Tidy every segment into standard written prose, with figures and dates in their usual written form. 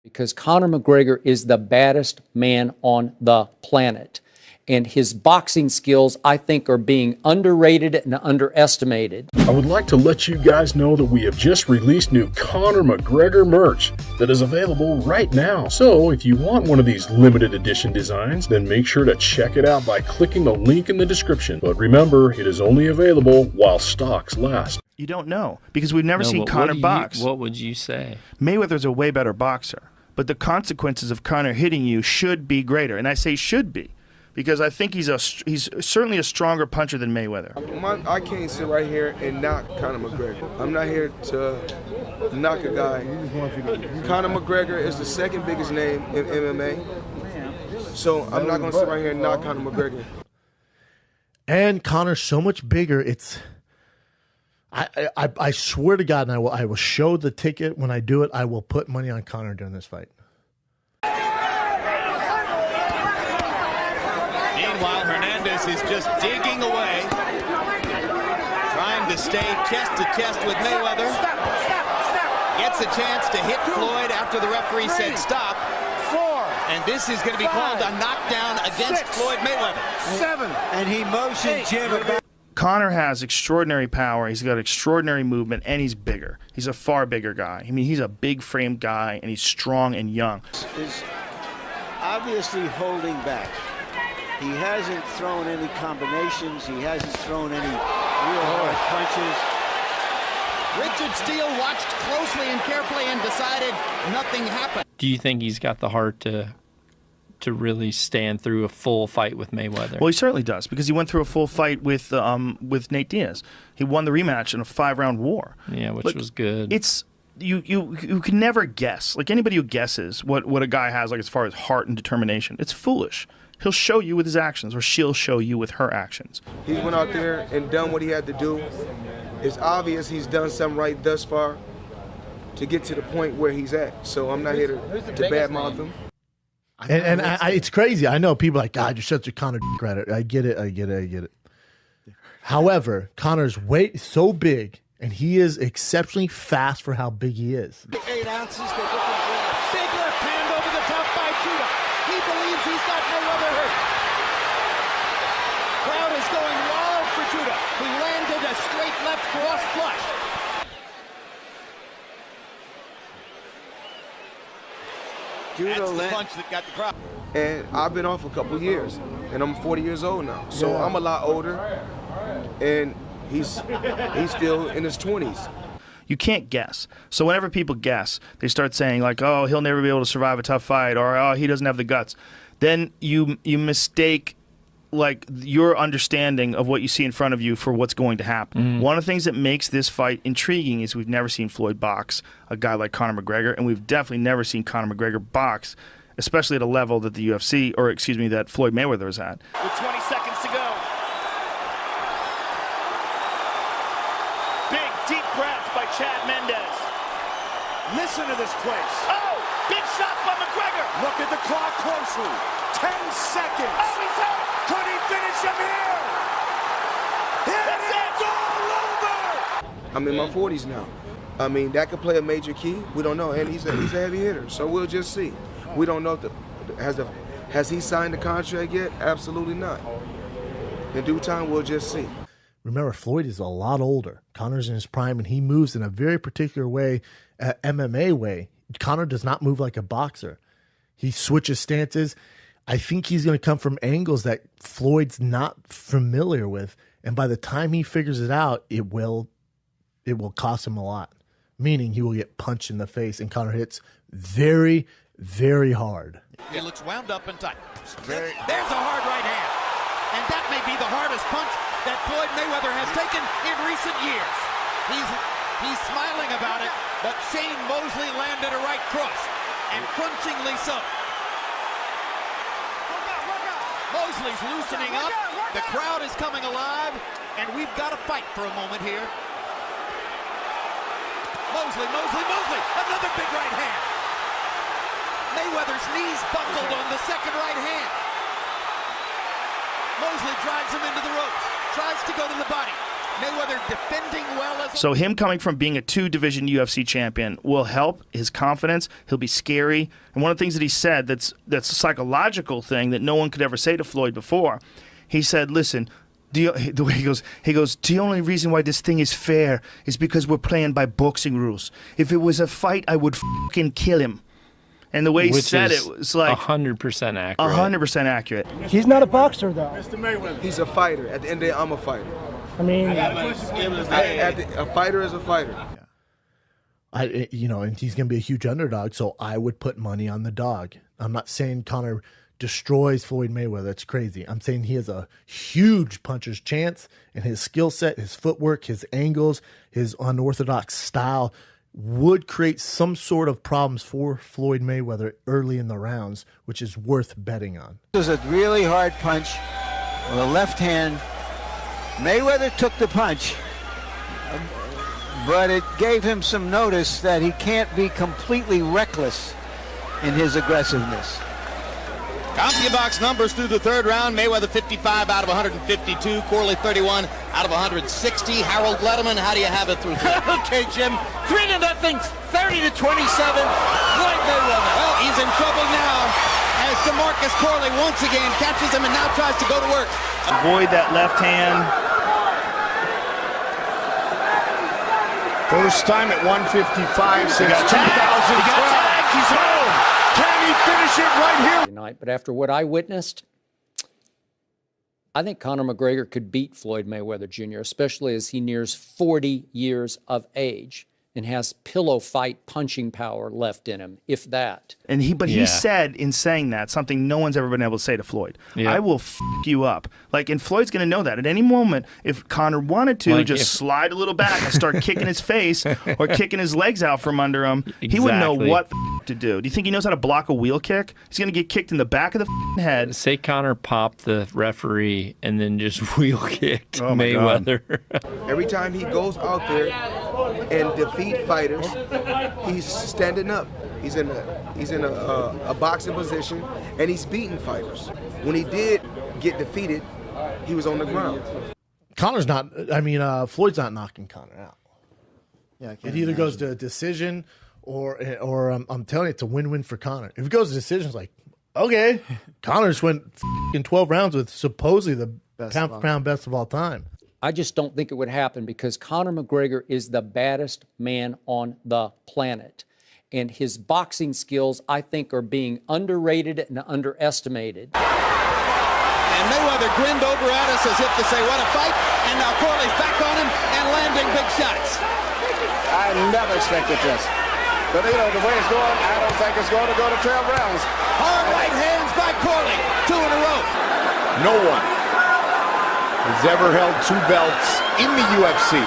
Because Conor McGregor is the baddest man on the planet. And his boxing skills, I think, are being underrated and underestimated. I would like to let you guys know that we have just released new Conor McGregor merch that is available right now. So if you want one of these limited edition designs, then make sure to check it out by clicking the link in the description. But remember, it is only available while stocks last. You don't know, because we've never seen Conor box. What would you say? Mayweather's a way better boxer, but the consequences of Conor hitting you should be greater. And I say should be, because I think he's certainly a stronger puncher than Mayweather. I can't sit right here and knock Conor McGregor. I'm not here to knock a guy. Conor McGregor is the second biggest name in MMA, so I'm not going to sit right here and knock Conor McGregor. And Conor's so much bigger, it's... I swear to God, and I will show the ticket when I do it. I will put money on Conor during this fight. Meanwhile, Hernandez is just digging away, trying to stay chest to chest with Mayweather. Gets a chance to hit Floyd after the referee said stop. 4. And this is going to be called a knockdown against Floyd Mayweather. 7. And he motioned Jim about. Conor has extraordinary power, he's got extraordinary movement, and he's bigger. He's a far bigger guy. I mean, he's a big-framed guy, and he's strong and young. Is obviously holding back. He hasn't thrown any combinations. He hasn't thrown any real hard punches. Richard Steele watched closely and carefully and decided nothing happened. Do you think he's got the heart to really stand through a full fight with Mayweather? Well, he certainly does, because he went through a full fight with Nate Diaz. He won the rematch in a 5-round war. Yeah, which was good. It's you can never guess. Like, anybody who guesses what a guy has, like, as far as heart and determination, it's foolish. He'll show you with his actions, or she'll show you with her actions. He went out there and done what he had to do. It's obvious he's done something right thus far to get to the point where he's at. So I'm not here to badmouth him. And it's crazy. I know people are like, God, you're such a Conor credit. I get it. However, Conor's weight is so big, and he is exceptionally fast for how big he is. 8 ounces. Big left hand over the top by Judah. He believes he's got Mayweather hurt. Crowd is going wild for Judah. He landed a straight left cross flush. That's the punch that got the crowd. And I've been off a couple years, and I'm 40 years old now. So I'm a lot older, and he's still in his 20s. You can't guess. So whenever people guess, they start saying, like, oh, he'll never be able to survive a tough fight, or oh, he doesn't have the guts. Then you mistake, like, your understanding of what you see in front of you for what's going to happen. One of the things that makes this fight intriguing is we've never seen Floyd box a guy like Conor McGregor, and we've definitely never seen Conor McGregor box, especially at a level that the UFC, or excuse me, that Floyd Mayweather is at. With 20 seconds to go. Big, deep breath by Chad Mendes. Listen to this place. Oh, big shot by McGregor. Look at the clock closely. 10 seconds. Oh, he's hurt. Could he finish him here? It's all over. I'm in my 40s now. I mean, that could play a major key. We don't know, and he's a heavy hitter, so we'll just see. We don't know if has he signed the contract yet? Absolutely not. In due time, we'll just see. Remember, Floyd is a lot older. Conor's in his prime, and he moves in a very particular way, MMA way. Conor does not move like a boxer. He switches stances. I think he's going to come from angles that Floyd's not familiar with, and by the time he figures it out, it will cost him a lot. Meaning he will get punched in the face, and Conor hits very, very hard. He looks wound up and tight. There's a hard right hand. And that may be the hardest punch that Floyd Mayweather has taken in recent years. He's smiling about it, but Shane Mosley landed a right cross, and crunchingly so. Mosley's loosening up. The crowd is coming alive, and we've got to fight for a moment here. Mosley, another big right hand. Mayweather's knees buckled on the second right hand. Mosley drives him into the ropes, tries to go to the body. Mayweather defending well as So him coming from being a 2-division UFC champion will help his confidence. He'll be scary. And one of the things that he said that's a psychological thing that no one could ever say to Floyd before. He said, listen, the way he goes, the only reason why this thing is fair is because we're playing by boxing rules. If it was a fight, I would fucking kill him. And the way he said it was like 100% accurate. 100% accurate. He's not a boxer, though. Mr. Mayweather. He's a fighter. At the end of the day, I'm a fighter. I mean, A fighter is a fighter. And he's going to be a huge underdog, so I would put money on the dog. I'm not saying Conor destroys Floyd Mayweather. That's crazy. I'm saying he has a huge puncher's chance, and his skill set, his footwork, his angles, his unorthodox style would create some sort of problems for Floyd Mayweather early in the rounds, which is worth betting on. This was a really hard punch with a left hand. Mayweather took the punch, but it gave him some notice that he can't be completely reckless in his aggressiveness. CompuBox numbers through the third round. Mayweather 55 out of 152. Corley 31 out of 160. Harold Letterman, how do you have it through here? Okay, Jim. 3-0, 30-27. Floyd Mayweather. Well, he's in trouble now as DeMarcus Corley once again catches him and now tries to go to work. Avoid that left hand. First time at 155 since 2012. He's home. Can he finish it right here? Tonight, but after what I witnessed, I think Conor McGregor could beat Floyd Mayweather Jr., especially as he nears 40 years of age and has pillow fight punching power left in him, if that. And he said in saying that something no one's ever been able to say to Floyd. Yeah. I will f you up. And Floyd's going to know that at any moment. If Conor wanted to slide a little back and start kicking his face or kicking his legs out from under him, he wouldn't know what to do. Do you think he knows how to block a wheel kick? He's going to get kicked in the back of the head. Say Conor popped the referee and then just wheel kicked Mayweather. Every time he goes out there and defeat fighters, he's standing up. He's in a boxing position, and he's beating fighters. When he did get defeated, he was on the ground. Floyd's not knocking Conor out. Yeah, it either goes to a decision or I'm telling you, it's a win-win for Conor. If it goes to decision, it's like, okay, Conor just went in 12 rounds with supposedly the pound-for-pound best of all time. I just don't think it would happen because Conor McGregor is the baddest man on the planet. And his boxing skills, I think, are being underrated and underestimated. And Mayweather grinned over at us as if to say, what a fight. And now Corley's back on him and landing big shots. I never expected this. But, the way it's going, I don't think it's going to go to 12 rounds. Hard right hands by Corley. 2 in a row. No one has ever held 2 belts in the UFC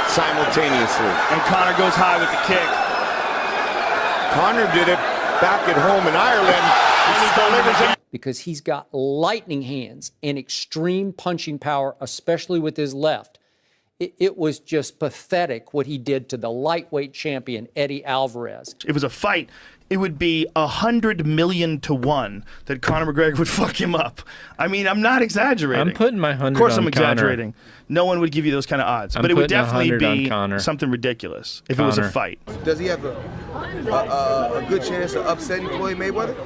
simultaneously. And Conor goes high with the kick. Conor did it back at home in Ireland. And he delivers it. Because he's got lightning hands and extreme punching power, especially with his left. It was just pathetic what he did to the lightweight champion, Eddie Alvarez. If it was a fight, it would be 100 million to 1 that Conor McGregor would fuck him up. I mean, I'm not exaggerating. I'm putting my 100 Of course on I'm exaggerating. Conor. No one would give you those kind of odds. But it would definitely be something ridiculous if it was a fight. Does he have a good chance of upsetting Floyd Mayweather?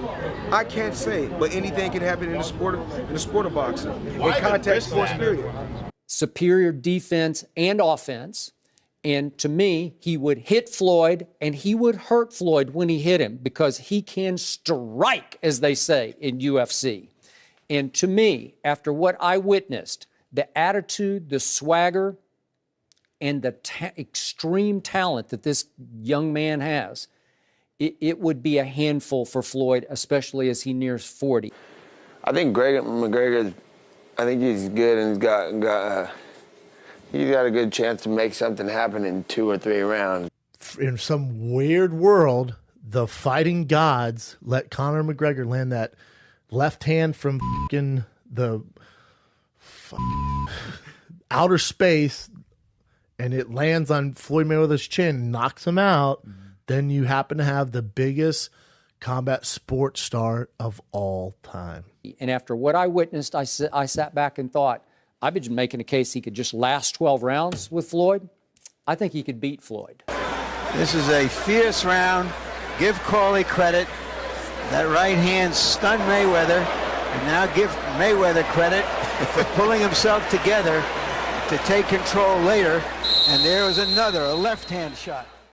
I can't say, but anything can happen in the sport of boxing. In contact sports, period. Superior defense and offense. And to me, he would hit Floyd and he would hurt Floyd when he hit him because he can strike, as they say in UFC. And to me, after what I witnessed, the attitude, the swagger, and the extreme talent that this young man has, it would be a handful for Floyd, especially as he nears 40. I think McGregor, I think he's good and he's got a good chance to make something happen in 2 or 3 rounds. In some weird world, the fighting gods let Conor McGregor land that left hand from the outer space, and it lands on Floyd Mayweather's chin, knocks him out. Then you happen to have the biggest combat sports star of all time. And after what I witnessed, I sat back and thought, I've been making a case he could just last 12 rounds with Floyd. I think he could beat Floyd. This is a fierce round. Give Crawley credit. That right hand stunned Mayweather. And now give Mayweather credit for pulling himself together to take control later. And there was another, a left hand shot.